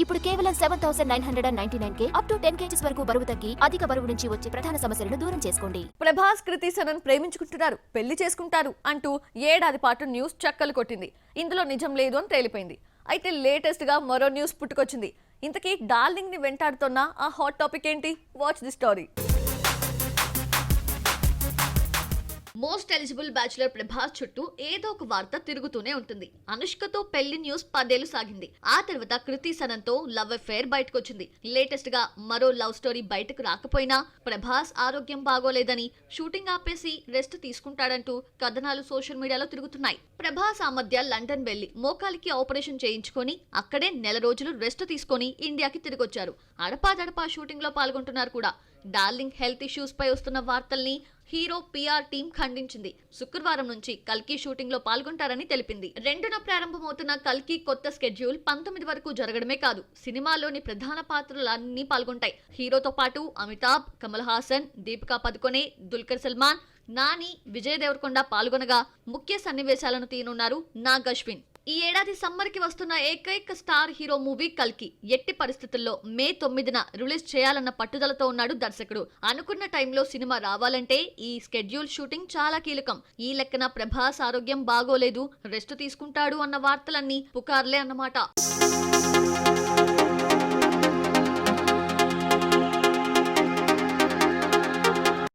ఇప్పుడు కేవలం 7,999 up to 10 kgs వరకు బరువు తగ్గి అధిక బరువు నుంచి వచ్చే ప్రధాన సమస్యలను దూరం చేసుకోండి. ప్రభాస్ కృతి సనన్ ప్రేమించుకుంటున్నారు, పెళ్లి చేసుకుంటారు అంటూ ఏడాది పాటు న్యూస్ చక్కలు కొట్టింది. ఇందులో నిజం లేదు అని తేలిపోయింది. అయితే లేటెస్ట్ గా మరో న్యూస్ పుట్టుకొచ్చింది. ఇంతకీ డార్లింగ్ ని వెంటాడుతున్న ఆ హాట్ టాపిక్ ఏంటి? Watch the story. Most eligible bachelor Prabhas చుట్టూ ఏదో ఒక వార్త తిరుగుతూనే ఉంటుంది. అనుష్కతో పెళ్లి న్యూస్ 10 ఏళ్లు సాగింది. ఆ తర్వాత కృతి సనన్ తో లవ్ అఫేర్ బయటకొచ్చింది. లేటెస్ట్ గా మరో లవ్ స్టోరీ బయటకు రాకపోయినా ప్రభాస్ ఆరోగ్యం బాగోలేదని షూటింగ్ ఆపేసి రెస్ట్ తీసుకుంటాడంటూ కథనాలు సోషల్ మీడియాలో తిరుగుతున్నాయి. ప్రభాస్ ఆ మధ్య లండన్ వెళ్లి మోకాలికి ఆపరేషన్ చేయించుకొని అక్కడే నెల రోజులు రెస్ట్ తీసుకొని ఇండియాకి తిరిగొచ్చారు. అడపాదడపా షూటింగ్ లో పాల్గొంటున్నారు కూడా. డార్లింగ్ హెల్త్ ఇష్యూస్ పై వస్తున్న వార్తల్ని హీరో పిఆర్ టీం ఖండించింది. శుక్రవారం నుంచి కల్కి షూటింగ్ లో పాల్గొంటారని తెలిపింది. 2న ప్రారంభమవుతున్న కల్కి కొత్త స్కెడ్యూల్ 19 వరకు జరగడమే కాదు, సినిమాలోని ప్రధాన పాత్రలన్నీ పాల్గొంటాయి. హీరోతో పాటు అమితాబ్, కమల్ హాసన్, దీపికా పదుకొనే, దుల్కర్ సల్మాన్, నాని, విజయ్ దేవరకొండ పాల్గొనగా ముఖ్య సన్నివేశాలను తీయనున్నారు నాగ్ అశ్విన్. ఈ ఏడాది సమ్మర్ కి వస్తున్న ఏకైక స్టార్ హీరో మూవీ కల్కి. ఎట్టి పరిస్థితుల్లో మే 9న రిలీజ్ చేయాలన్న పట్టుదలతో ఉన్నాడు దర్శకుడు. అనుకున్న టైంలో సినిమా రావాలంటే ఈ స్కెడ్యూల్ షూటింగ్ చాలా కీలకం. ఈ లెక్కన ప్రభాస్ ఆరోగ్యం బాగోలేదు, రెస్ట్ తీసుకుంటాడు అన్న వార్తలన్నీ పుకార్లే అన్నమాట.